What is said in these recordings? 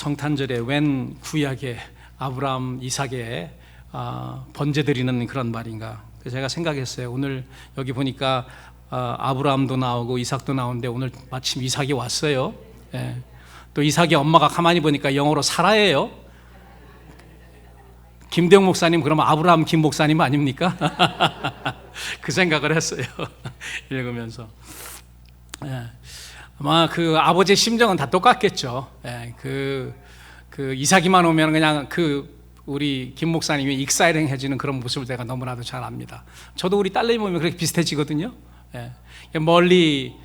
성탄절에 웬 구약의 아브라함, 이삭의 번제 드리는 그런 말인가. 그래서 제가 생각했어요. 오늘 여기 보니까 아브라함도 나오고 이삭도 나오는데 오늘 마침 이삭이 왔어요. 예. 또 이삭의 엄마가 가만히 보니까 영어로 사라예요. 김대웅 목사님 그러면 아브라함 김 목사님 아닙니까? 그 생각을 했어요. 읽으면서. 예. 아마 그 아버지의 심정은 다 똑같겠죠. 예. 그 이삭이만 오면 그냥 우리 김 목사님이 익사이링해지는 그런 모습을 제가 너무나도 잘 압니다. 저도 우리 딸내미 보면 그렇게 비슷해지거든요. 예. 멀리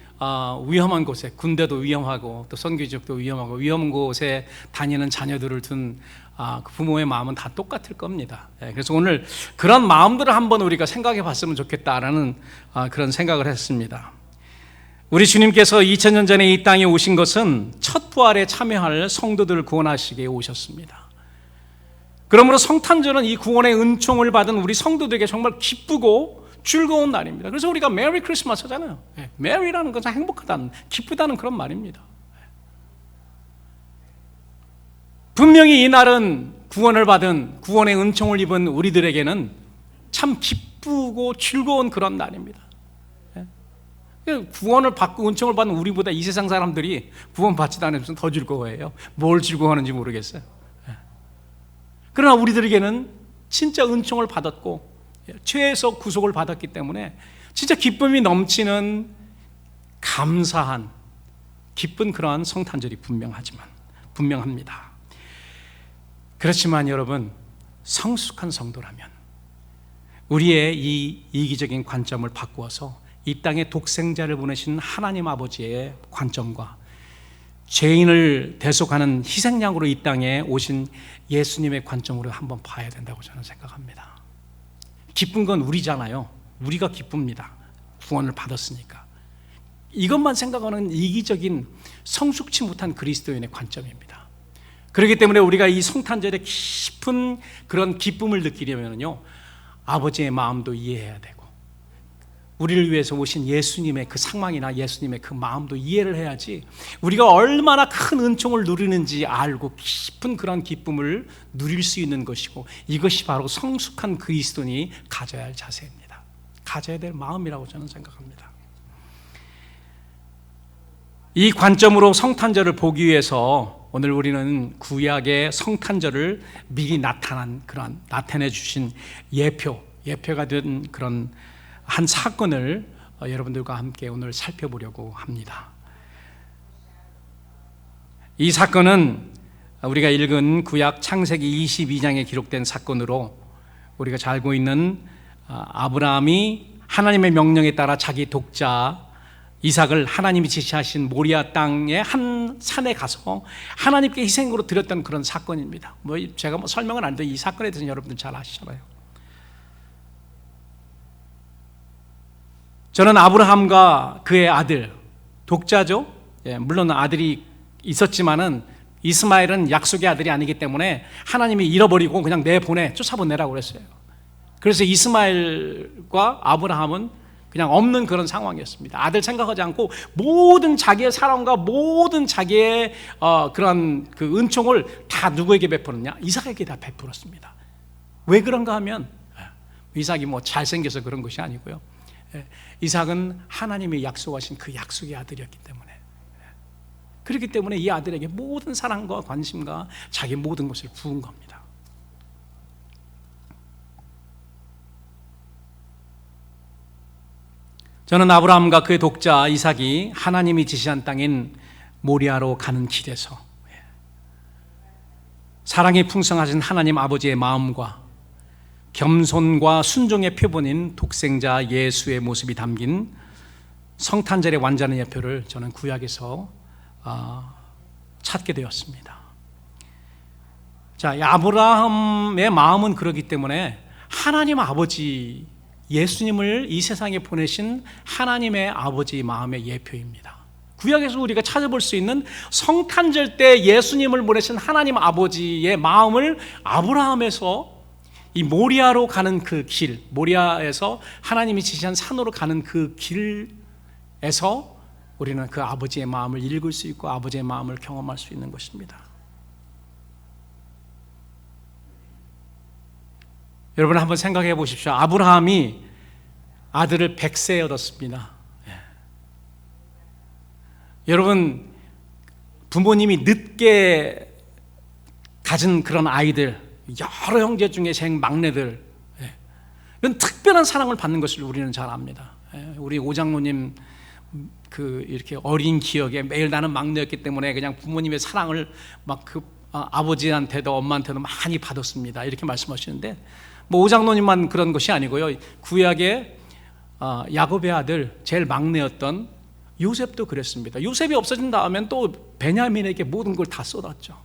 위험한 곳에, 군대도 위험하고 또 선교지역도 위험하고 위험한 곳에 다니는 자녀들을 둔 그 부모의 마음은 다 똑같을 겁니다. 예. 그래서 오늘 그런 마음들을 한번 우리가 생각해 봤으면 좋겠다라는 그런 생각을 했습니다. 우리 주님께서 2000년 전에 이 땅에 오신 것은 첫 부활에 참여할 성도들을 구원하시기에 오셨습니다. 그러므로 성탄절은 이 구원의 은총을 받은 우리 성도들에게 정말 기쁘고 즐거운 날입니다. 그래서 우리가 메리 크리스마스 하잖아요. 메리라는 것은 행복하다는, 기쁘다는 그런 말입니다. 분명히 이 날은 구원을 받은, 구원의 은총을 입은 우리들에게는 참 기쁘고 즐거운 그런 날입니다. 구원을 받고 은총을 받는 우리보다 이 세상 사람들이 구원 받지도 않으면서 더 즐거워해요. 뭘 즐거워하는지 모르겠어요. 그러나 우리들에게는 진짜 은총을 받았고 죄에서 구속을 받았기 때문에 진짜 기쁨이 넘치는 감사한 기쁜 그러한 성탄절이 분명합니다. 그렇지만 여러분, 성숙한 성도라면 우리의 이 이기적인 관점을 바꾸어서 이 땅에 독생자를 보내신 하나님 아버지의 관점과 죄인을 대속하는 희생양으로 이 땅에 오신 예수님의 관점으로 한번 봐야 된다고 저는 생각합니다. 기쁜 건 우리잖아요. 우리가 기쁩니다. 구원을 받았으니까. 이것만 생각하는 이기적인 성숙치 못한 그리스도인의 관점입니다. 그렇기 때문에 우리가 이 성탄절에 깊은 그런 기쁨을 느끼려면요, 아버지의 마음도 이해해야 되고 우리를 위해서 오신 예수님의 그 상황이나 예수님의 그 마음도 이해를 해야지 우리가 얼마나 큰 은총을 누리는지 알고 깊은 그런 기쁨을 누릴 수 있는 것이고, 이것이 바로 성숙한 그리스도인이 가져야 할 자세입니다. 가져야 될 마음이라고 저는 생각합니다. 이 관점으로 성탄절을 보기 위해서 오늘 우리는 구약의 성탄절을 미리 나타내 주신 예표가 된 그런 한 사건을 여러분들과 함께 오늘 살펴보려고 합니다. 이 사건은 우리가 읽은 구약 창세기 22장에 기록된 사건으로, 우리가 잘 알고 있는 아브라함이 하나님의 명령에 따라 자기 독자 이삭을 하나님이 지시하신 모리아 땅의 한 산에 가서 하나님께 희생으로 드렸던 그런 사건입니다. 제가 설명은 안 해도 이 사건에 대해서 여러분들 잘 아시잖아요. 저는 아브라함과 그의 아들, 독자죠. 물론 아들이 있었지만은 이스마엘은 약속의 아들이 아니기 때문에 하나님이 잃어버리고 그냥 쫓아보내라고 그랬어요. 그래서 이스마엘과 아브라함은 그냥 없는 그런 상황이었습니다. 아들 생각하지 않고 모든 자기의 사랑과 모든 자기의 그런 그 은총을 다 누구에게 베풀었냐? 이삭에게 다 베풀었습니다. 왜 그런가 하면 이삭이 잘생겨서 그런 것이 아니고요. 이삭은 하나님이 약속하신 그 약속의 아들이었기 때문에, 그렇기 때문에 이 아들에게 모든 사랑과 관심과 자기 모든 것을 부은 겁니다. 저는 아브라함과 그의 독자 이삭이 하나님이 지시한 땅인 모리아로 가는 길에서 사랑이 풍성하신 하나님 아버지의 마음과 겸손과 순종의 표본인 독생자 예수의 모습이 담긴 성탄절의 완전한 예표를 저는 구약에서 찾게 되었습니다. 자, 아브라함의 마음은 그렇기 때문에 하나님 아버지, 예수님을 이 세상에 보내신 하나님의 아버지 마음의 예표입니다. 구약에서 우리가 찾아볼 수 있는 성탄절 때 예수님을 보내신 하나님 아버지의 마음을 아브라함에서 이 모리아로 가는 그 길, 모리아에서 하나님이 지시한 산으로 가는 그 길에서 우리는 그 아버지의 마음을 읽을 수 있고 아버지의 마음을 경험할 수 있는 것입니다. 여러분 한번 생각해 보십시오. 아브라함이 아들을 100세에 얻었습니다. 여러분, 부모님이 늦게 가진 그런 아이들, 여러 형제 중에 제일 막내들, 이런 특별한 사랑을 받는 것을 우리는 잘 압니다. 우리 오장로님 이렇게 어린 기억에 매일 나는 막내였기 때문에 그냥 부모님의 사랑을 막 아버지한테도 엄마한테도 많이 받았습니다. 이렇게 말씀하시는데, 뭐 오장로님만 그런 것이 아니고요. 구약의 야곱의 아들 제일 막내였던 요셉도 그랬습니다. 요셉이 없어진 다음엔 또 베냐민에게 모든 걸 다 쏟았죠.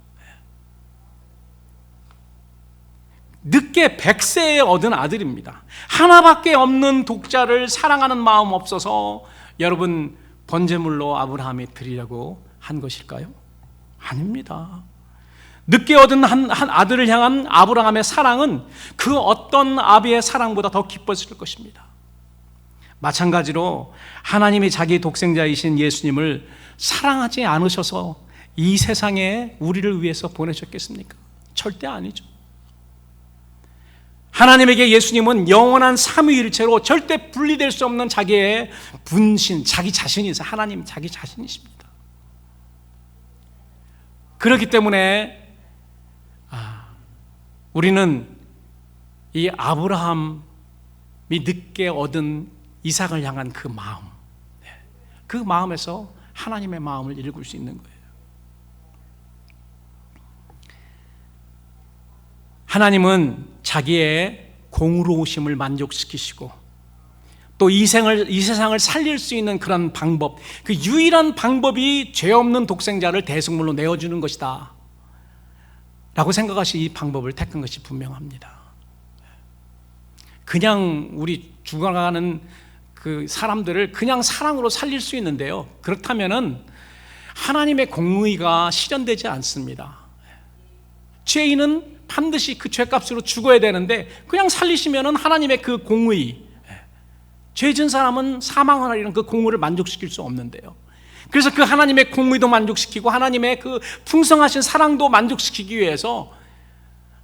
늦게 100세에 얻은 아들입니다. 하나밖에 없는 독자를 사랑하는 마음 없어서 여러분 번제물로 아브라함이 드리려고 한 것일까요? 아닙니다. 늦게 얻은 한 아들을 향한 아브라함의 사랑은 그 어떤 아비의 사랑보다 더 기뻤을 것입니다. 마찬가지로 하나님이 자기 독생자이신 예수님을 사랑하지 않으셔서 이 세상에 우리를 위해서 보내셨겠습니까? 절대 아니죠. 하나님에게 예수님은 영원한 삼위일체로 절대 분리될 수 없는 자기의 분신, 자기 자신이세요. 하나님 자기 자신이십니다. 그렇기 때문에 우리는 이 아브라함이 늦게 얻은 이삭을 향한 그 마음, 그 마음에서 하나님의 마음을 읽을 수 있는 거예요. 하나님은 자기의 공의로우심을 만족시키시고 또 이 세상을 살릴 수 있는 그런 방법, 그 유일한 방법이 죄 없는 독생자를 대속물로 내어주는 것이다 라고 생각하시 이 방법을 택한 것이 분명합니다. 그냥 우리 죽어가는 그 사람들을 그냥 사랑으로 살릴 수 있는데요, 그렇다면은 하나님의 공의가 실현되지 않습니다. 죄인은 반드시 그 죄값으로 죽어야 되는데 그냥 살리시면은 하나님의 그 공의, 죄진 사람은 사망하리라는 그 공의를 만족시킬 수 없는데요. 그래서 그 하나님의 공의도 만족시키고 하나님의 그 풍성하신 사랑도 만족시키기 위해서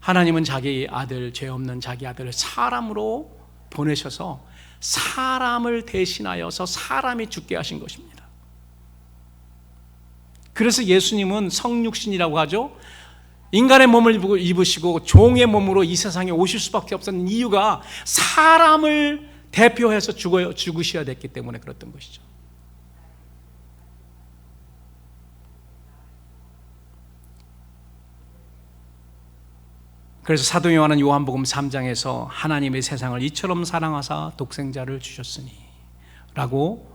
하나님은 자기 아들, 죄 없는 자기 아들을 사람으로 보내셔서 사람을 대신하여서 사람이 죽게 하신 것입니다. 그래서 예수님은 성육신이라고 하죠. 인간의 몸을 입으시고 종의 몸으로 이 세상에 오실 수밖에 없었던 이유가 사람을 대표해서 죽으셔야 됐기 때문에 그랬던 것이죠. 그래서 사도 요한은 요한복음 3장에서 하나님의 세상을 이처럼 사랑하사 독생자를 주셨으니 라고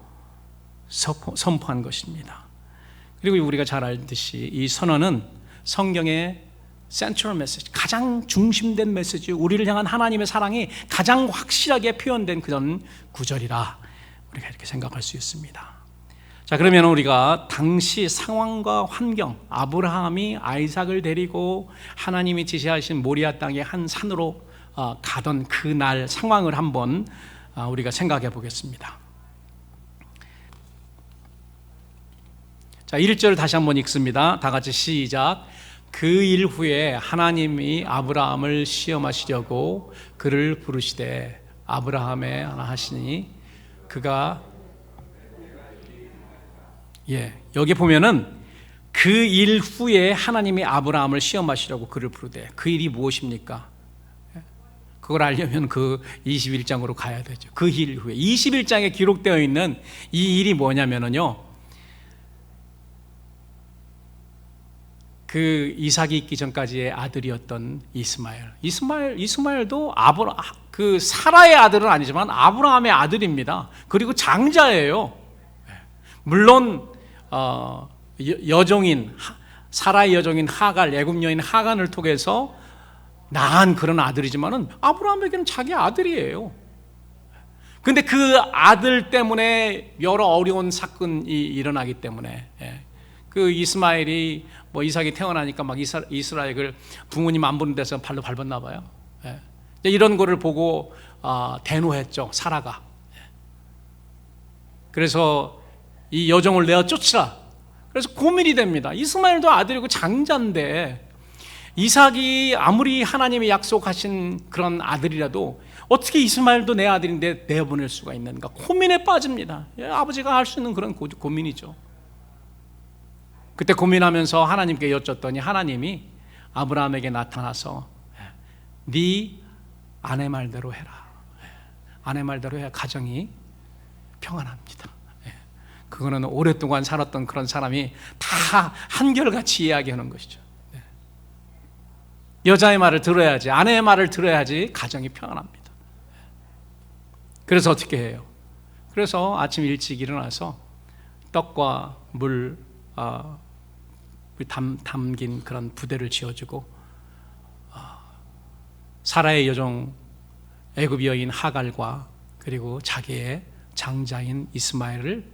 선포한 것입니다. 그리고 우리가 잘 알듯이 이 선언은 성경의 센트럴 메시지, 가장 중심된 메시지, 우리를 향한 하나님의 사랑이 가장 확실하게 표현된 그런 구절이라 우리가 이렇게 생각할 수 있습니다. 자, 그러면 우리가 당시 상황과 환경, 아브라함이 아이삭을 데리고 하나님이 지시하신 모리아 땅의 한 산으로 가던 그날 상황을 한번 우리가 생각해 보겠습니다. 자, 1절 다시 한번 읽습니다. 다 같이 시작. 그 일 후에 하나님이 아브라함을 시험하시려고 그를 부르시되 아브라함에 하나 하시니 그가 여기 보면은 그 일 후에 하나님이 아브라함을 시험하시려고 그를 부르되 그 일이 무엇입니까? 그걸 알려면 그 21장으로 가야 되죠. 그 일 후에 21장에 기록되어 있는 이 일이 뭐냐면요, 그 이삭이 있기 전까지의 아들이었던 이스마엘도 그 사라의 아들은 아니지만 아브라함의 아들입니다. 그리고 장자예요. 물론 여종인 사라의 여종인 하갈, 애굽 여인 하간을 통해서 낳은 그런 아들이지만은 아브라함에게는 자기 아들이에요. 근데 그 아들 때문에 여러 어려운 사건이 일어나기 때문에 그 이스마엘이 이삭이 태어나니까 막 이스라엘을 부모님 안 보는 데서 발로 밟았나 봐요. 이런 거를 보고 대노했죠, 사라가. 그래서 이 여종을 내어 쫓으라. 그래서 고민이 됩니다. 이스마엘도 아들이고 장자인데 이삭이 아무리 하나님이 약속하신 그런 아들이라도 어떻게 이스마엘도 내 아들인데 내어보낼 수가 있는가 고민에 빠집니다. 아버지가 할 수 있는 그런 고민이죠. 그때 고민하면서 하나님께 여쭸더니 하나님이 아브라함에게 나타나서 네 아내 말대로 해라. 아내 말대로 해야 가정이 평안합니다. 그거는 오랫동안 살았던 그런 사람이 다 한결같이 이야기하는 것이죠. 여자의 말을 들어야지, 아내의 말을 들어야지 가정이 평안합니다. 그래서 어떻게 해요? 그래서 아침 일찍 일어나서 떡과 물 담긴 그런 부대를 지어주고 사라의 여종 애굽 여인 하갈과 그리고 자기의 장자인 이스마엘을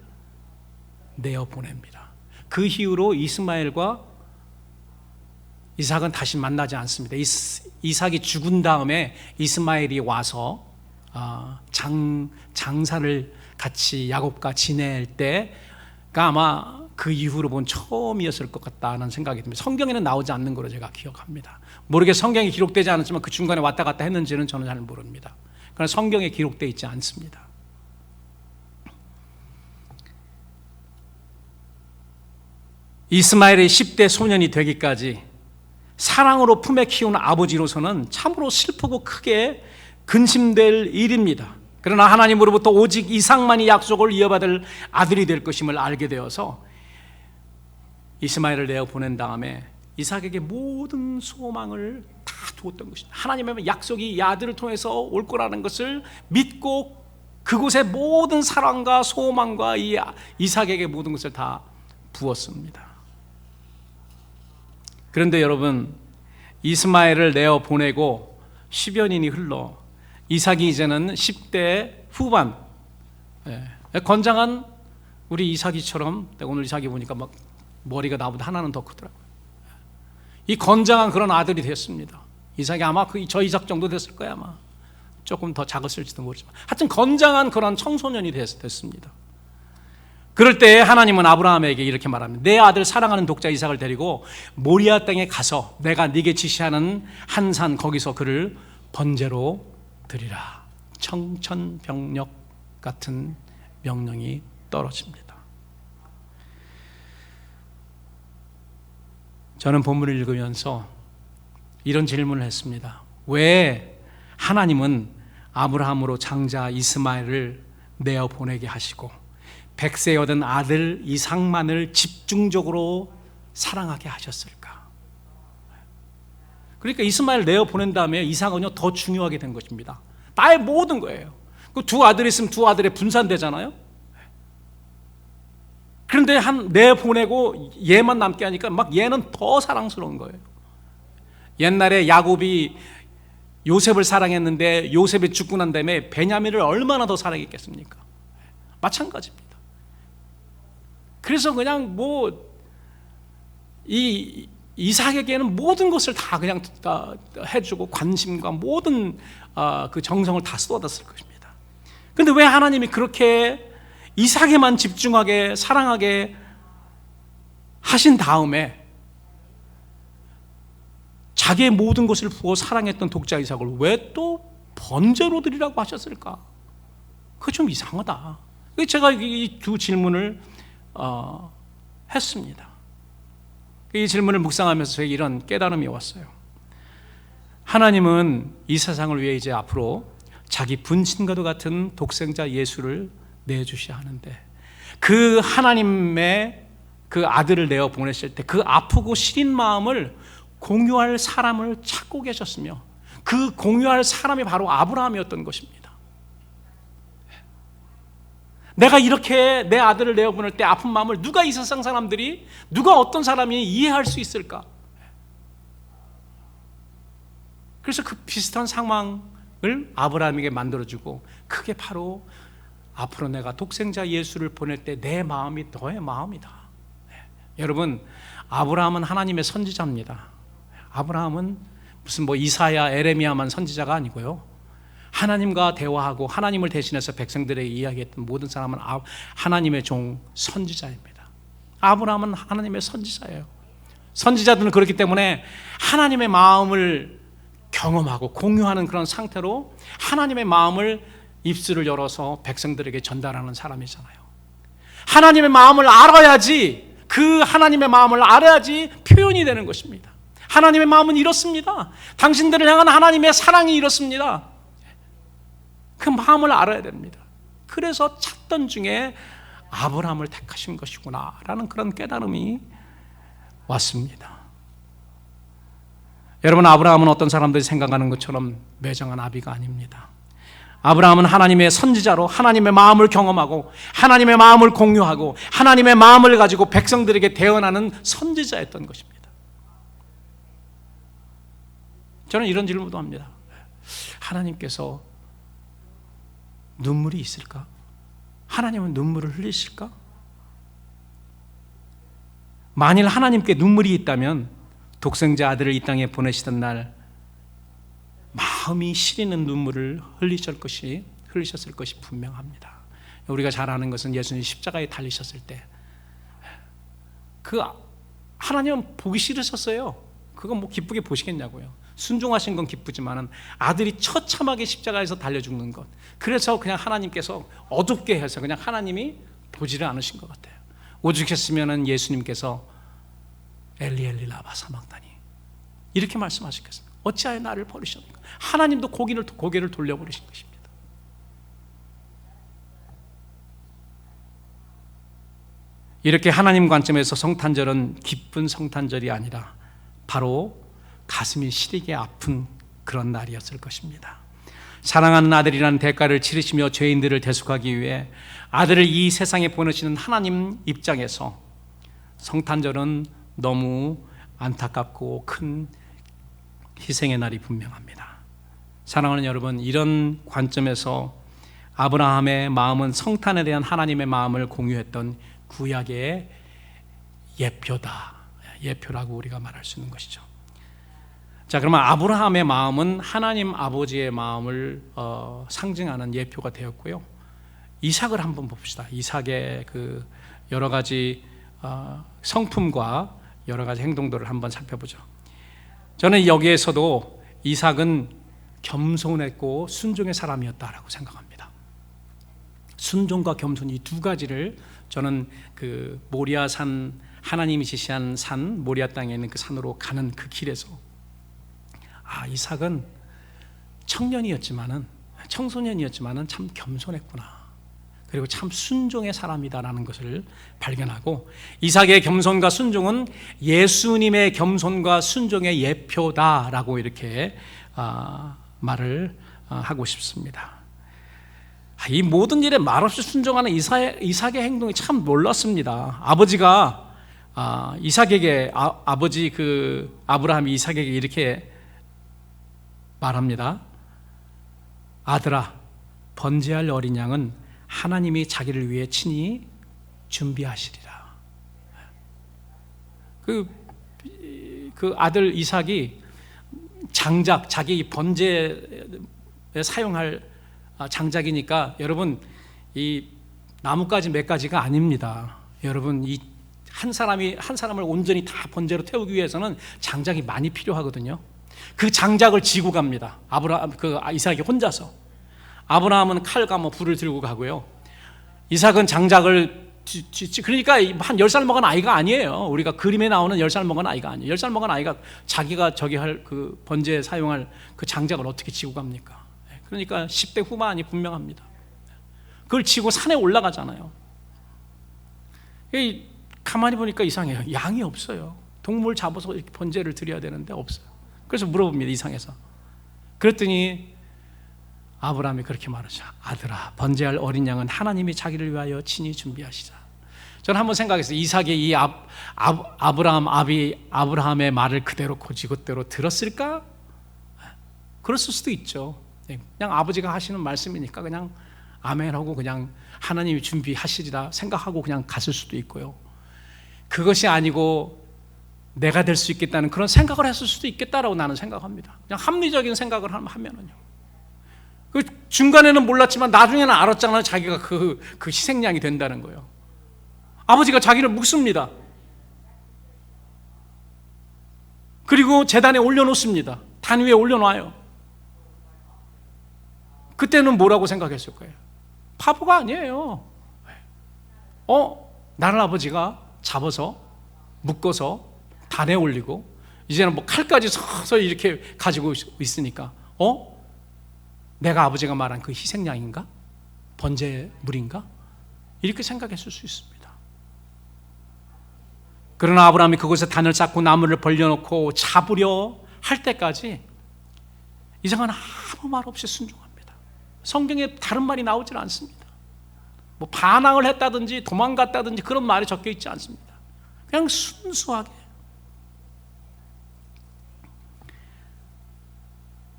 내어 보냅니다. 그 이후로 이스마엘과 이삭은 다시 만나지 않습니다. 이삭이 죽은 다음에 이스마엘이 와서 장사를 같이 야곱과 지낼 때가 아마 그 이후로 본 처음이었을 것 같다는 생각이 듭니다. 성경에는 나오지 않는 걸로 제가 기억합니다. 모르게 성경에 기록되지 않았지만 그 중간에 왔다 갔다 했는지는 저는 잘 모릅니다. 그러나 성경에 기록되어 있지 않습니다. 이스마엘이 10대 소년이 되기까지 사랑으로 품에 키운 아버지로서는 참으로 슬프고 크게 근심될 일입니다. 그러나 하나님으로부터 오직 이삭만이 약속을 이어받을 아들이 될 것임을 알게 되어서 이스마엘을 내어 보낸 다음에 이삭에게 모든 소망을 다 두었던 것입니다. 하나님의 약속이 이 아들을 통해서 올 거라는 것을 믿고 그곳에 모든 사랑과 소망과 이 이삭에게 모든 것을 다 부었습니다. 그런데 여러분, 이스마엘을 내어 보내고 10여 년이 흘러 이삭이 이제는 10대 후반, 건장한 우리 이삭이처럼, 오늘 이삭이 보니까 막 머리가 나보다 하나는 더 크더라고요. 이 건장한 그런 아들이 됐습니다. 이삭이 아마 저 이삭 정도 됐을 거야. 아마 조금 더 작았을지도 모르지만 하여튼 건장한 그런 청소년이 됐습니다. 그럴 때 하나님은 아브라함에게 이렇게 말합니다. 내 아들 사랑하는 독자 이삭을 데리고 모리아 땅에 가서 내가 네게 지시하는 한 산 거기서 그를 번제로 드리라. 청천벽력 같은 명령이 떨어집니다. 저는 본문을 읽으면서 이런 질문을 했습니다. 왜 하나님은 아브라함으로 장자 이스마엘을 내어 보내게 하시고 100세 얻은 아들 이삭만을 집중적으로 사랑하게 하셨을까? 그러니까 이스마엘 내어 보낸 다음에 이삭은요 더 중요하게 된 것입니다. 나의 모든 거예요. 그 두 아들이 있으면 두 아들에 분산되잖아요. 그런데 내어 보내고 얘만 남게 하니까 막 얘는 더 사랑스러운 거예요. 옛날에 야곱이 요셉을 사랑했는데 요셉이 죽고 난 다음에 베냐민을 얼마나 더 사랑했겠습니까? 마찬가지입니다. 그래서 그냥 이 이삭에게는 모든 것을 다 그냥 다 해주고 관심과 모든 그 정성을 다 쏟았을 것입니다. 그런데 왜 하나님이 그렇게 이삭에만 집중하게 사랑하게 하신 다음에 자기의 모든 것을 부어 사랑했던 독자 이삭을 왜 또 번제로 드리라고 하셨을까? 그게 좀 이상하다. 제가 이 두 질문을 했습니다. 이 질문을 묵상하면서 저에게 이런 깨달음이 왔어요. 하나님은 이 세상을 위해 이제 앞으로 자기 분신과도 같은 독생자 예수를 내주셔야 하는데 그 하나님의 그 아들을 내어 보내실 때 그 아프고 시린 마음을 공유할 사람을 찾고 계셨으며 그 공유할 사람이 바로 아브라함이었던 것입니다. 내가 이렇게 내 아들을 내어 보낼 때 아픈 마음을 누가 이 세상 사람들이 누가 어떤 사람이 이해할 수 있을까? 그래서 그 비슷한 상황을 아브라함에게 만들어주고 그게 바로 앞으로 내가 독생자 예수를 보낼 때 내 마음이 너의 마음이다. 여러분, 아브라함은 하나님의 선지자입니다. 아브라함은 무슨 이사야, 에레미야만 선지자가 아니고요. 하나님과 대화하고 하나님을 대신해서 백성들에게 이야기했던 모든 사람은 하나님의 종 선지자입니다. 아브라함은 하나님의 선지자예요. 선지자들은 그렇기 때문에 하나님의 마음을 경험하고 공유하는 그런 상태로 하나님의 마음을 입술을 열어서 백성들에게 전달하는 사람이잖아요. 하나님의 마음을 알아야지, 그 하나님의 마음을 알아야지 표현이 되는 것입니다. 하나님의 마음은 이렇습니다. 당신들을 향한 하나님의 사랑이 이렇습니다. 그 마음을 알아야 됩니다. 그래서 찾던 중에 아브라함을 택하신 것이구나 라는 그런 깨달음이 왔습니다. 여러분, 아브라함은 어떤 사람들이 생각하는 것처럼 매정한 아비가 아닙니다. 아브라함은 하나님의 선지자로 하나님의 마음을 경험하고 하나님의 마음을 공유하고 하나님의 마음을 가지고 백성들에게 대언하는 선지자였던 것입니다. 저는 이런 질문도 합니다. 하나님께서 눈물이 있을까? 하나님은 눈물을 흘리실까? 만일 하나님께 눈물이 있다면 독생자 아들을 이 땅에 보내시던 날 마음이 시리는 눈물을 흘리셨을 것이 분명합니다. 우리가 잘 아는 것은 예수님이 십자가에 달리셨을 때 그 하나님은 보기 싫으셨어요. 그건 뭐 기쁘게 보시겠냐고요. 순종하신 건 기쁘지만은 아들이 처참하게 십자가에서 달려 죽는 것, 그래서 그냥 하나님께서 어둡게 해서 그냥 하나님이 보지를 않으신 것 같아요. 오죽했으면은 예수님께서 엘리 엘리 라마 사막다니 이렇게 말씀하셨겠습니까? 어찌하여 나를 버리셨는가? 하나님도 고개를 돌려버리신 것입니다. 이렇게 하나님 관점에서 성탄절은 기쁜 성탄절이 아니라 바로 가슴이 시리게 아픈 그런 날이었을 것입니다. 사랑하는 아들이라는 대가를 치르시며 죄인들을 대속하기 위해 아들을 이 세상에 보내시는 하나님 입장에서 성탄절은 너무 안타깝고 큰 희생의 날이 분명합니다. 사랑하는 여러분, 이런 관점에서 아브라함의 마음은 성탄에 대한 하나님의 마음을 공유했던 구약의 예표라고 우리가 말할 수 있는 것이죠. 자, 그러면 아브라함의 마음은 하나님 아버지의 마음을 상징하는 예표가 되었고요. 이삭을 한번 봅시다. 이삭의 그 여러 가지 성품과 여러 가지 행동들을 한번 살펴보죠. 저는 여기에서도 이삭은 겸손했고 순종의 사람이었다라고 생각합니다. 순종과 겸손, 이 두 가지를 저는 그 모리아 산, 하나님이 지시한 산, 모리아 땅에 있는 그 산으로 가는 그 길에서 이삭은 청소년이었지만은 참 겸손했구나, 그리고 참 순종의 사람이다라는 것을 발견하고, 이삭의 겸손과 순종은 예수님의 겸손과 순종의 예표다라고 이렇게 말을 하고 싶습니다. 이 모든 일에 말없이 순종하는 이삭의 행동이 참 놀랐습니다. 아버지가 이삭에게 아버지 그 아브라함이 이삭에게 이렇게 말합니다. 아들아, 번제할 어린 양은 하나님이 자기를 위해 친히 준비하시리라. 그 아들 이삭이 장작, 자기 번제에 사용할 장작이니까, 여러분, 이 나뭇가지 몇 가지가 아닙니다. 여러분, 이 한 사람을 온전히 다 번제로 태우기 위해서는 장작이 많이 필요하거든요. 그 장작을 지고 갑니다. 이삭이 혼자서. 아브라함은 칼과 불을 들고 가고요. 이삭은 장작을 그러니까 한 10살 먹은 아이가 아니에요. 우리가 그림에 나오는 10살 먹은 아이가 아니에요. 10살 먹은 아이가 자기가 저기 할 그 번제에 사용할 그 장작을 어떻게 지고 갑니까? 그러니까 10대 후반이 분명합니다. 그걸 지고 산에 올라가잖아요. 가만히 보니까 이상해요. 양이 없어요. 동물 잡아서 이렇게 번제를 드려야 되는데 없어요. 그래서 물어봅니다. 이상해서. 그랬더니 아브라함이 그렇게 말하죠. 아들아, 번제할 어린 양은 하나님이 자기를 위하여 친히 준비하시자. 저는 한번 생각했어요. 이삭이 이 아브라함의 말을 그대로 고지고대로 들었을까? 그랬을 수도 있죠. 그냥 아버지가 하시는 말씀이니까 그냥 아멘하고 그냥 하나님이 준비하시리라 생각하고 그냥 갔을 수도 있고요. 그것이 아니고 내가 될 수 있겠다는 그런 생각을 했을 수도 있겠다라고 나는 생각합니다. 그냥 합리적인 생각을 하면은요. 그 중간에는 몰랐지만 나중에는 알았잖아요. 자기가 그 희생양이 된다는 거예요. 아버지가 자기를 묻습니다. 그리고 제단에 올려놓습니다. 단 위에 올려놔요. 그때는 뭐라고 생각했을 거예요? 바보가 아니에요. 나를 아버지가 잡아서 묶어서 단에 올리고 이제는 뭐 칼까지 서서히 이렇게 가지고 있으니까 내가 아버지가 말한 그 희생양인가? 번제물인가? 이렇게 생각했을 수 있습니다. 그러나 아브라함이 그곳에 단을 쌓고 나무를 벌려놓고 잡으려 할 때까지 이상한 아무 말 없이 순종합니다. 성경에 다른 말이 나오질 않습니다. 뭐 반항을 했다든지 도망갔다든지 그런 말이 적혀 있지 않습니다. 그냥 순수하게.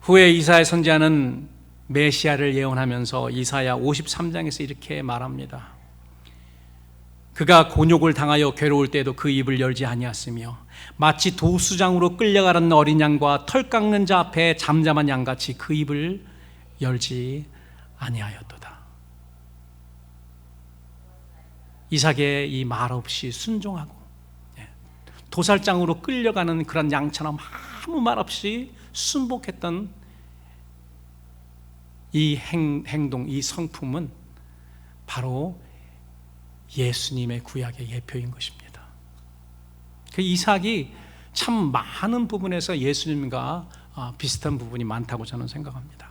후에 이사야 선지자는 메시아를 예언하면서 이사야 53장에서 이렇게 말합니다. 그가 곤욕을 당하여 괴로울 때에도 그 입을 열지 아니하였으며 마치 도수장으로 끌려가는 어린 양과 털 깎는 자 앞에 잠잠한 양같이 그 입을 열지 아니하였도다. 이삭의 이 말 없이 순종하고 도살장으로 끌려가는 그런 양처럼 아무 말 없이 순복했던 이 행동, 이 성품은 바로 예수님의 구약의 예표인 것입니다. 그 이삭이 참 많은 부분에서 예수님과 비슷한 부분이 많다고 저는 생각합니다.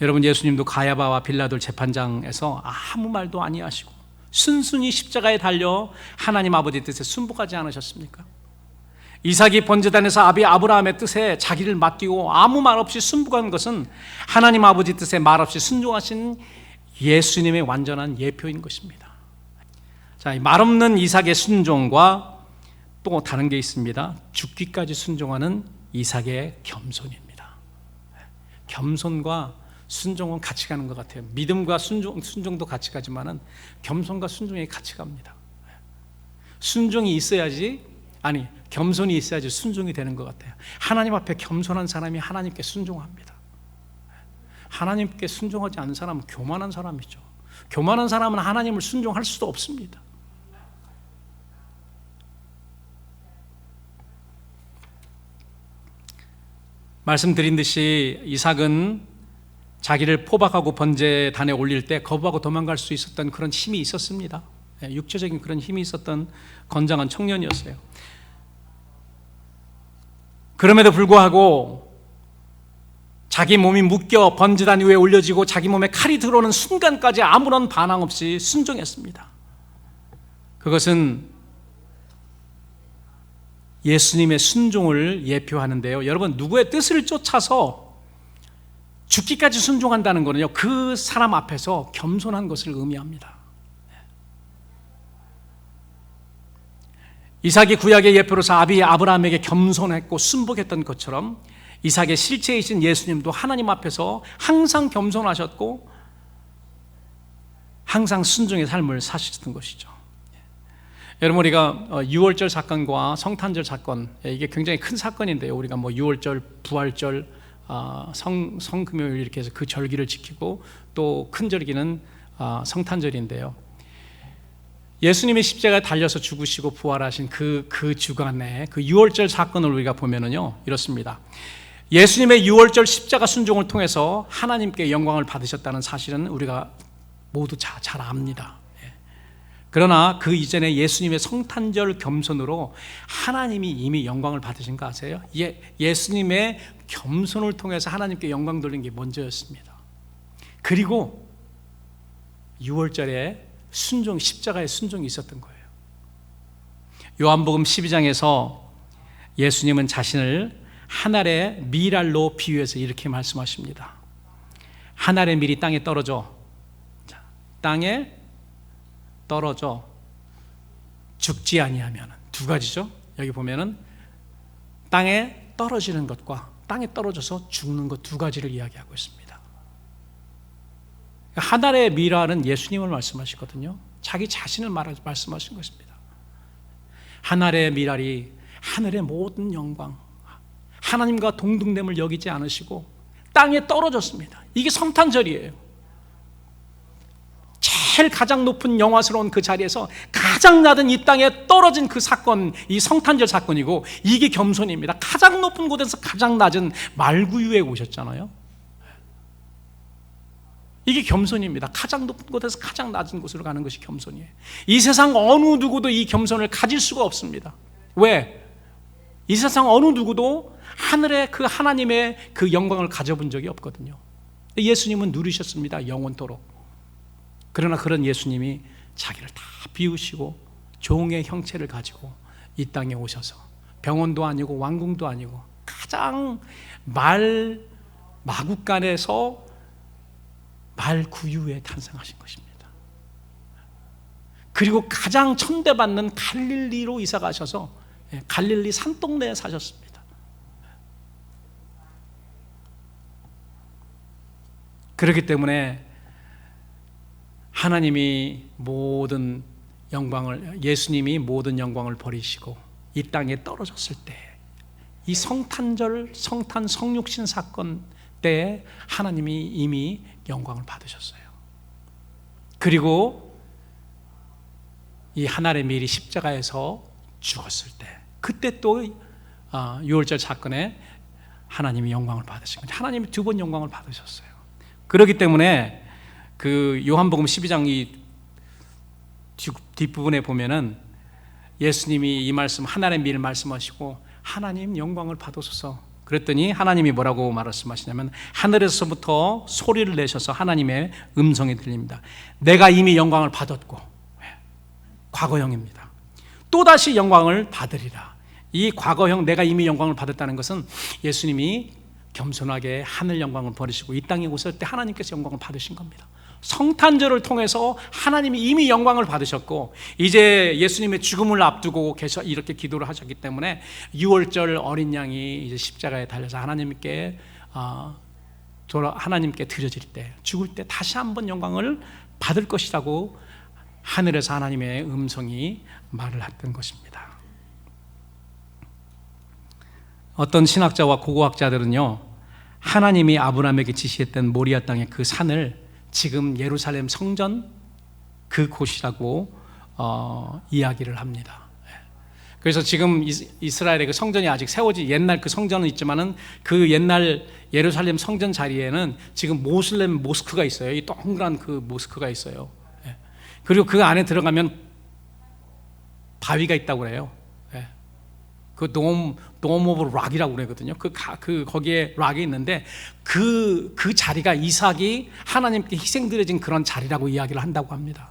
여러분, 예수님도 가야바와 빌라도 재판장에서 아무 말도 아니하시고 순순히 십자가에 달려 하나님 아버지 뜻에 순복하지 않으셨습니까? 이삭이 번제단에서 아브라함의 뜻에 자기를 맡기고 아무 말 없이 순복한 것은 하나님 아버지 뜻에 말 없이 순종하신 예수님의 완전한 예표인 것입니다. 자, 말 없는 이삭의 순종과 또 다른 게 있습니다. 죽기까지 순종하는 이삭의 겸손입니다. 겸손과 순종은 같이 가는 것 같아요. 믿음과 순종도 같이 가지만은 겸손과 순종이 같이 갑니다. 순종이 있어야지, 겸손이 있어야지 순종이 되는 것 같아요. 하나님 앞에 겸손한 사람이 하나님께 순종합니다. 하나님께 순종하지 않는 사람은 교만한 사람이죠. 교만한 사람은 하나님을 순종할 수도 없습니다. 말씀드린 듯이 이삭은 자기를 포박하고 번제단에 올릴 때 거부하고 도망갈 수 있었던 그런 힘이 있었습니다. 육체적인 그런 힘이 있었던 건장한 청년이었어요. 그럼에도 불구하고 자기 몸이 묶여 번제단 위에 올려지고 자기 몸에 칼이 들어오는 순간까지 아무런 반항 없이 순종했습니다. 그것은 예수님의 순종을 예표하는데요. 여러분, 누구의 뜻을 쫓아서 죽기까지 순종한다는 것은요, 그 사람 앞에서 겸손한 것을 의미합니다. 이삭이 구약의 예표로서 아브라함에게 겸손했고 순복했던 것처럼 이삭의 실체이신 예수님도 하나님 앞에서 항상 겸손하셨고 항상 순종의 삶을 사셨던 것이죠. 여러분, 우리가 유월절 사건과 성탄절 사건, 이게 굉장히 큰 사건인데요. 우리가 뭐 유월절, 부활절, 성금요일 이렇게 해서 그 절기를 지키고 또 큰 절기는 성탄절인데요. 예수님이 십자가에 달려서 죽으시고 부활하신 그 주간에 그 유월절 사건을 우리가 보면은요, 이렇습니다. 예수님의 유월절 십자가 순종을 통해서 하나님께 영광을 받으셨다는 사실은 우리가 모두 잘 압니다. 그러나 그 이전에 예수님의 성탄절 겸손으로 하나님이 이미 영광을 받으신 거 아세요? 예수님의 겸손을 통해서 하나님께 영광 돌린 게 먼저였습니다. 그리고 유월절에 십자가의 순종이 있었던 거예요. 요한복음 12장에서 예수님은 자신을 한 알의 밀알로 비유해서 이렇게 말씀하십니다. 한 알의 밀이 땅에 떨어져, 땅에 떨어져 죽지 아니하면, 두 가지죠. 여기 보면은 땅에 떨어지는 것과 땅에 떨어져서 죽는 것 두 가지를 이야기하고 있습니다. 한 알의 밀알은 예수님을 말씀하시거든요. 자기 자신을 말씀하신 것입니다. 한 알의 밀알이 하늘의 모든 영광, 하나님과 동등됨을 여기지 않으시고 땅에 떨어졌습니다. 이게 성탄절이에요. 제일 가장 높은 영화스러운 그 자리에서 가장 낮은 이 땅에 떨어진 그 사건, 이 성탄절 사건이고, 이게 겸손입니다. 가장 높은 곳에서 가장 낮은 말구유에 오셨잖아요. 이게 겸손입니다. 가장 높은 곳에서 가장 낮은 곳으로 가는 것이 겸손이에요. 이 세상 어느 누구도 이 겸손을 가질 수가 없습니다. 왜? 이 세상 어느 누구도 하늘의 그 하나님의 그 영광을 가져본 적이 없거든요. 예수님은 누리셨습니다. 영원토록. 그러나 그런 예수님이 자기를 다 비우시고 종의 형체를 가지고 이 땅에 오셔서 병원도 아니고 왕궁도 아니고 가장 마구간에서 말구유에 탄생하신 것입니다. 그리고 가장 천대받는 갈릴리로 이사 가셔서 갈릴리 산동네에 사셨습니다. 그렇기 때문에 하나님이 모든 영광을, 예수님이 모든 영광을 버리시고 이 땅에 떨어졌을 때, 이 성탄절, 성탄 성육신 사건 때에 하나님이 이미 영광을 받으셨어요. 그리고 이 하나님의 미리 십자가에서 죽었을 때, 그때 또 유월절 사건에 하나님이 영광을 받으신 거죠. 하나님이 두 번 영광을 받으셨어요. 그렇기 때문에 그 요한복음 12장 이 뒷부분에 보면은 예수님이 이 말씀, 하나님의 미를 말씀하시고 하나님 영광을 받으소서 그랬더니 하나님이 뭐라고 말씀하시냐면, 하늘에서부터 소리를 내셔서 하나님의 음성이 들립니다. 내가 이미 영광을 받았고, 과거형입니다. 또다시 영광을 받으리라. 이 과거형, 내가 이미 영광을 받았다는 것은 예수님이 겸손하게 하늘 영광을 버리시고 이 땅에 오실 때 하나님께서 영광을 받으신 겁니다. 성탄절을 통해서 하나님이 이미 영광을 받으셨고, 이제 예수님의 죽음을 앞두고 계셔 이렇게 기도를 하셨기 때문에 유월절 어린 양이 이제 십자가에 달려서 하나님께 드려질 때, 죽을 때 다시 한번 영광을 받을 것이라고 하늘에서 하나님의 음성이 말을 했던 것입니다. 어떤 신학자와 고고학자들은요, 하나님이 아브라함에게 지시했던 모리아 땅의 그 산을 지금 예루살렘 성전 그곳이라고 이야기를 합니다. 그래서 지금 이스라엘의 그 성전이 아직 세워지, 옛날 그 성전은 있지만은 그 옛날 예루살렘 성전 자리에는 지금 모슬렘 모스크가 있어요. 이 동그란 그 모스크가 있어요. 그리고 그 안에 들어가면 바위가 있다고 그래요. 그 돔 오브 락이라고 그러거든요. 거기에 락이 있는데 그 자리가 이삭이 하나님께 희생드려진 그런 자리라고 이야기를 한다고 합니다.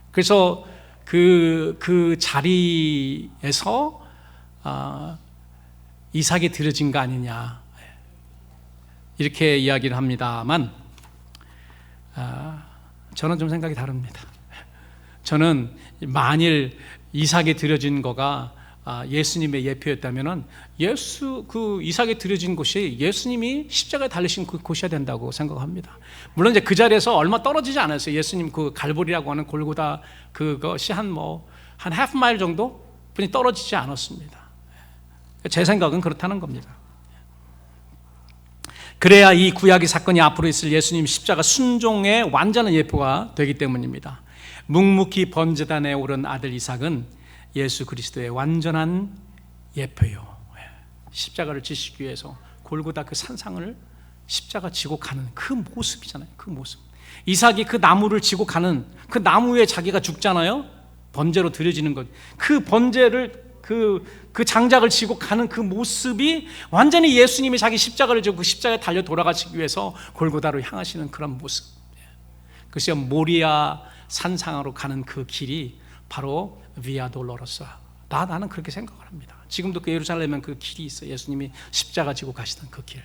그래서 그 자리에서 이삭이 드려진 거 아니냐 이렇게 이야기를 합니다만, 저는 좀 생각이 다릅니다. 저는 만일 이삭이 드려진 거가 예수님의 예표였다면은 그 이삭이 드려진 곳이 예수님이 십자가에 달리신 그 곳이어야 된다고 생각합니다. 물론 이제 그 자리에서 얼마 떨어지지 않았어요. 예수님 그 갈보리라고 하는 골고다 그것이 한 하프 마일 정도 분이 떨어지지 않았습니다. 제 생각은 그렇다는 겁니다. 그래야 이 구약의 사건이 앞으로 있을 예수님 십자가 순종의 완전한 예표가 되기 때문입니다. 묵묵히 번제단에 오른 아들 이삭은 예수 그리스도의 완전한 예표요. 십자가를 지시기 위해서 골고다 그 산상을 십자가 지고 가는 그 모습이잖아요. 그 모습. 이삭이 그 나무를 지고 가는 그 나무에 자기가 죽잖아요. 번제로 드려지는 것. 그 번제를 그 장작을 지고 가는 그 모습이 완전히 예수님이 자기 십자가를 지고 그 십자가에 달려 돌아가시기 위해서 골고다로 향하시는 그런 모습. 그래서 모리아 산상으로 가는 그 길이 바로 비아 돌로로사. 나는 그렇게 생각을 합니다. 지금도 그 예루살렘에 그 길이 있어요. 예수님이 십자가 지고 가시던 그 길.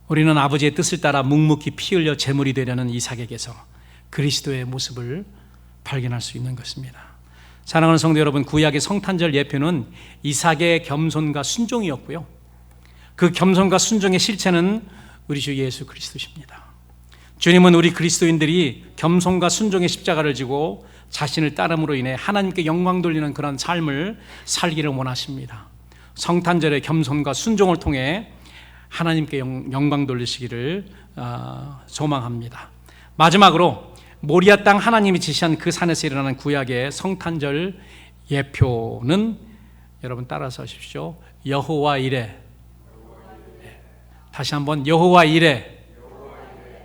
우리는 아버지의 뜻을 따라 묵묵히 피 흘려 제물이 되려는 이삭에게서 그리스도의 모습을 발견할 수 있는 것입니다. 사랑하는 성도 여러분, 구약의 성탄절 예표는 이삭의 겸손과 순종이었고요, 그 겸손과 순종의 실체는 우리 주 예수 그리스도십니다. 주님은 우리 그리스도인들이 겸손과 순종의 십자가를 지고 자신을 따름으로 인해 하나님께 영광 돌리는 그런 삶을 살기를 원하십니다. 성탄절의 겸손과 순종을 통해 하나님께 영광 돌리시기를 소망합니다. 마지막으로 모리아 땅 하나님이 지시한 그 산에서 일어나는 구약의 성탄절 예표는 여러분 따라서 하십시오. 여호와 이레. 다시 한번 여호와 이레.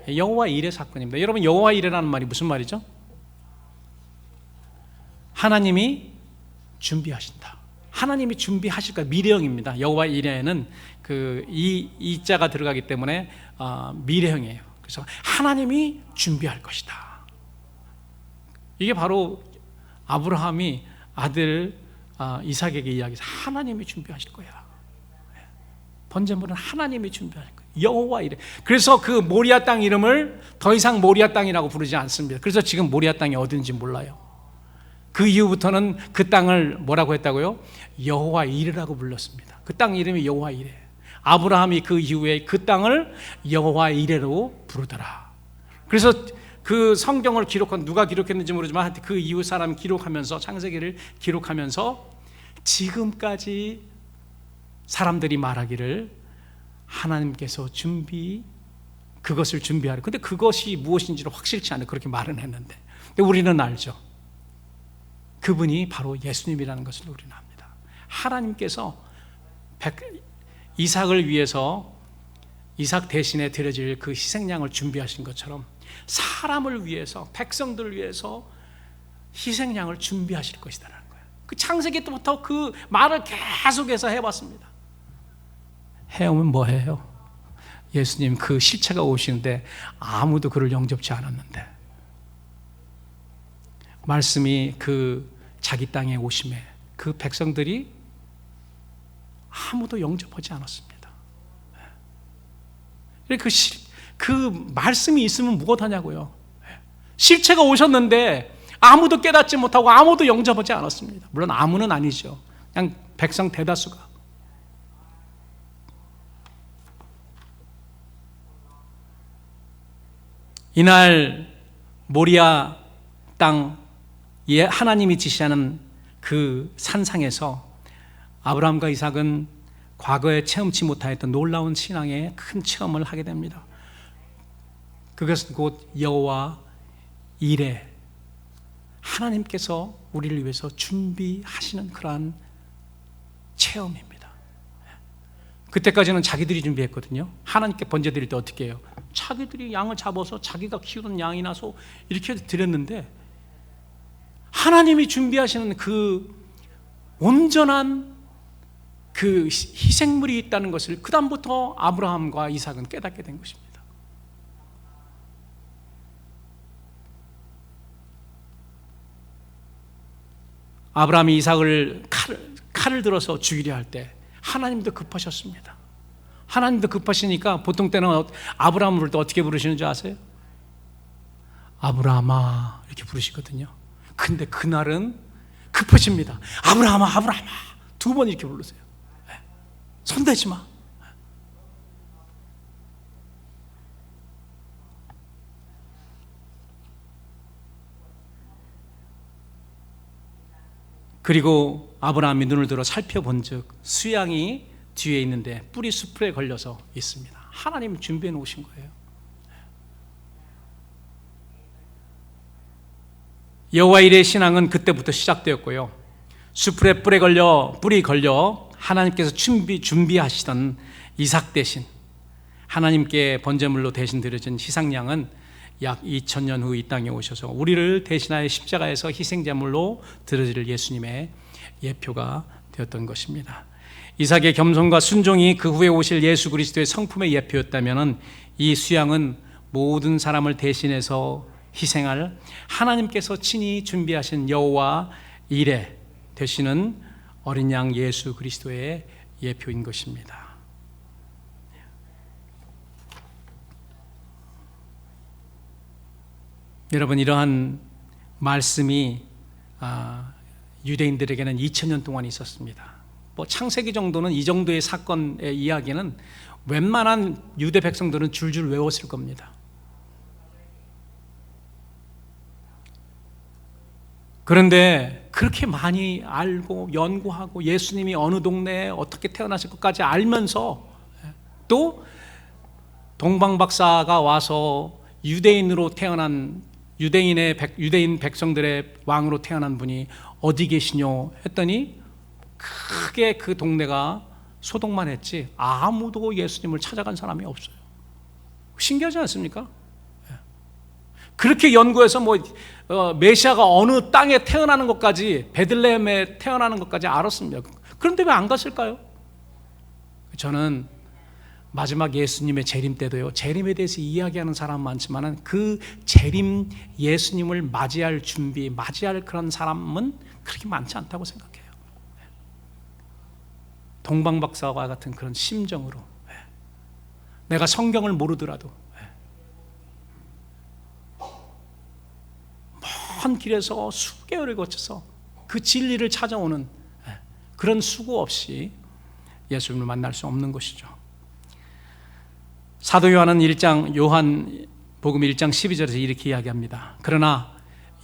여호와 이레 사건입니다. 여러분 여호와 이레라는 말이 무슨 말이죠? 하나님이 준비하신다. 하나님이 준비하실 거야. 미래형입니다. 여호와 이레는 그 이 자가 들어가기 때문에 미래형이에요. 그래서 하나님이 준비할 것이다. 이게 바로 아브라함이 아들 이삭에게 이야기해서 하나님이 준비하실 거야. 번제물은 하나님이 준비할 거야. 여호와 이레. 그래서 그 모리아 땅 이름을 더 이상 모리아 땅이라고 부르지 않습니다. 그래서 지금 모리아 땅이 어딘지 몰라요. 그 이후부터는 그 땅을 뭐라고 했다고요? 여호와 이레라고 불렀습니다. 그 땅 이름이 여호와 이레. 아브라함이 그 이후에 그 땅을 여호와 이레로 부르더라. 그래서 그 성경을 기록한 누가 기록했는지 모르지만 그 이후 사람이 기록하면서 창세기를 기록하면서 지금까지 사람들이 말하기를 하나님께서 그것을 준비하라. 근데 그것이 무엇인지를 확실치 않아 그렇게 말은 했는데, 근데 우리는 알죠. 그분이 바로 예수님이라는 것을 우리는 압니다. 하나님께서 이삭을 위해서 이삭 대신에 드려질 그 희생양을 준비하신 것처럼 사람을 위해서, 백성들을 위해서 희생양을 준비하실 것이다라는 거예요. 그 창세기 때부터 그 말을 계속해서 해봤습니다. 해오면 뭐해요? 예수님 그 실체가 오시는데 아무도 그를 영접치 않았는데, 말씀이 그 자기 땅에 오심에 그 백성들이 아무도 영접하지 않았습니다. 그 말씀이 있으면 무엇하냐고요. 실체가 오셨는데 아무도 깨닫지 못하고 아무도 영접하지 않았습니다. 물론 아무는 아니죠. 그냥 백성 대다수가. 이날 모리아 땅에 하나님이 지시하는 그 산상에서 아브라함과 이삭은 과거에 체험치 못하였던 놀라운 신앙의 큰 체험을 하게 됩니다. 그것은 곧 여호와 이레, 하나님께서 우리를 위해서 준비하시는 그러한 체험입니다. 그때까지는 자기들이 준비했거든요. 하나님께 번제 드릴 때 어떻게 해요? 자기들이 양을 잡아서 자기가 키우던 양이나 소 이렇게 드렸는데, 하나님이 준비하시는 그 온전한 그 희생물이 있다는 것을 그 다음부터 아브라함과 이삭은 깨닫게 된 것입니다. 아브라함이 이삭을 칼을 들어서 죽이려 할 때 하나님도 급하셨습니다. 하나님도 급하시니까 보통 때는 아브라함을 부를 때 어떻게 부르시는 줄 아세요? 아브라함아 이렇게 부르시거든요. 근데 그날은 급하십니다. 아브라함아 아브라함아 두 번 이렇게 부르세요. 손대지 마. 그리고 아브라함이 눈을 들어 살펴본즉 수양이 뒤에 있는데 뿔이 수풀에 걸려서 있습니다. 하나님 준비해 놓으신 거예요. 여호와 이레의 신앙은 그때부터 시작되었고요. 수풀에 뿔이 걸려 하나님께서 준비하시던 이삭 대신 하나님께 번제물로 대신 드려진 희생양은 약 2000년 후 이 땅에 오셔서 우리를 대신하여 십자가에서 희생제물로 드려질 예수님의 예표가 되었던 것입니다. 이삭의 겸손과 순종이 그 후에 오실 예수 그리스도의 성품의 예표였다면 이 수양은 모든 사람을 대신해서 희생할 하나님께서 친히 준비하신 여호와 이레 되시는 어린 양 예수 그리스도의 예표인 것입니다. 여러분, 이러한 말씀이 유대인들에게는 2000년 동안 있었습니다. 창세기 정도는 이 정도의 사건의 이야기는 웬만한 유대 백성들은 줄줄 외웠을 겁니다. 그런데 그렇게 많이 알고 연구하고 예수님이 어느 동네에 어떻게 태어나실 것까지 알면서 또 동방박사가 와서 유대인으로 태어난 유대인 백성들의 왕으로 태어난 분이 어디 계시뇨 했더니 크게 그 동네가 소동만 했지 아무도 예수님을 찾아간 사람이 없어요. 신기하지 않습니까? 그렇게 연구해서 메시아가 어느 땅에 태어나는 것까지, 베들레헴에 태어나는 것까지 알았습니다. 그런데 왜 안 갔을까요? 저는 마지막 예수님의 재림 때도요, 재림에 대해서 이야기하는 사람 많지만 그 재림 예수님을 맞이할 준비, 맞이할 그런 사람은 그렇게 많지 않다고 생각해요. 동방박사와 같은 그런 심정으로, 내가 성경을 모르더라도 먼 길에서 수개월을 거쳐서 그 진리를 찾아오는 그런 수고 없이 예수님을 만날 수 없는 것이죠. 사도 요한은 요한복음 1장 12절에서 이렇게 이야기합니다. 그러나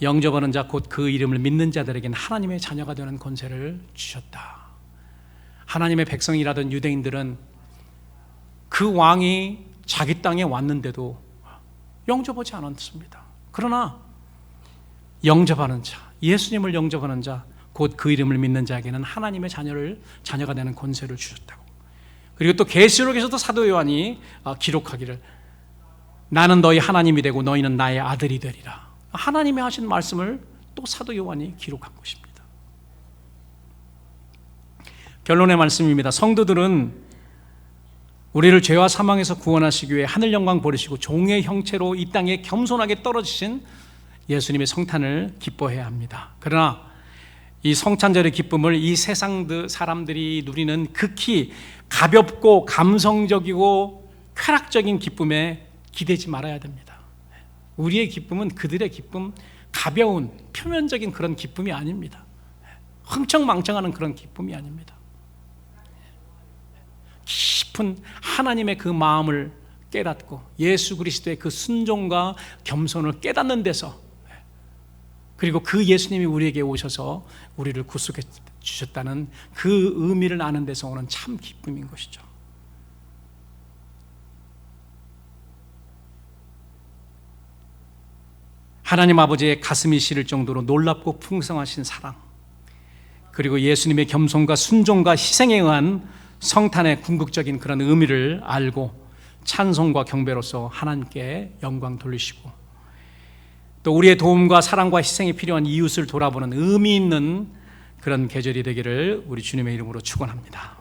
영접하는 자 곧 그 이름을 믿는 자들에게는 하나님의 자녀가 되는 권세를 주셨다. 하나님의 백성이라던 유대인들은 그 왕이 자기 땅에 왔는데도 영접하지 않았습니다. 그러나 영접하는 자, 예수님을 영접하는 자, 곧 그 이름을 믿는 자에게는 하나님의 자녀가 되는 권세를 주셨다고. 그리고 또 계시록에서도 사도 요한이 기록하기를 나는 너희 하나님이 되고 너희는 나의 아들이 되리라. 하나님이 하신 말씀을 또 사도 요한이 기록한 것입니다. 결론의 말씀입니다. 성도들은 우리를 죄와 사망에서 구원하시기 위해 하늘 영광 버리시고 종의 형체로 이 땅에 겸손하게 떨어지신 예수님의 성탄을 기뻐해야 합니다. 그러나 이 성탄절의 기쁨을 이 세상 사람들이 누리는 극히 가볍고 감성적이고 쾌락적인 기쁨에 기대지 말아야 됩니다. 우리의 기쁨은 그들의 기쁨, 가벼운 표면적인 그런 기쁨이 아닙니다. 흥청망청하는 그런 기쁨이 아닙니다. 깊은 하나님의 그 마음을 깨닫고 예수 그리스도의 그 순종과 겸손을 깨닫는 데서, 그리고 그 예수님이 우리에게 오셔서 우리를 구속해 주셨다는 그 의미를 아는 데서 오는 참 기쁨인 것이죠. 하나님 아버지의 가슴이 시릴 정도로 놀랍고 풍성하신 사랑, 그리고 예수님의 겸손과 순종과 희생에 의한 성탄의 궁극적인 그런 의미를 알고 찬송과 경배로서 하나님께 영광 돌리시고, 또 우리의 도움과 사랑과 희생이 필요한 이웃을 돌아보는 의미 있는 그런 계절이 되기를 우리 주님의 이름으로 축원합니다.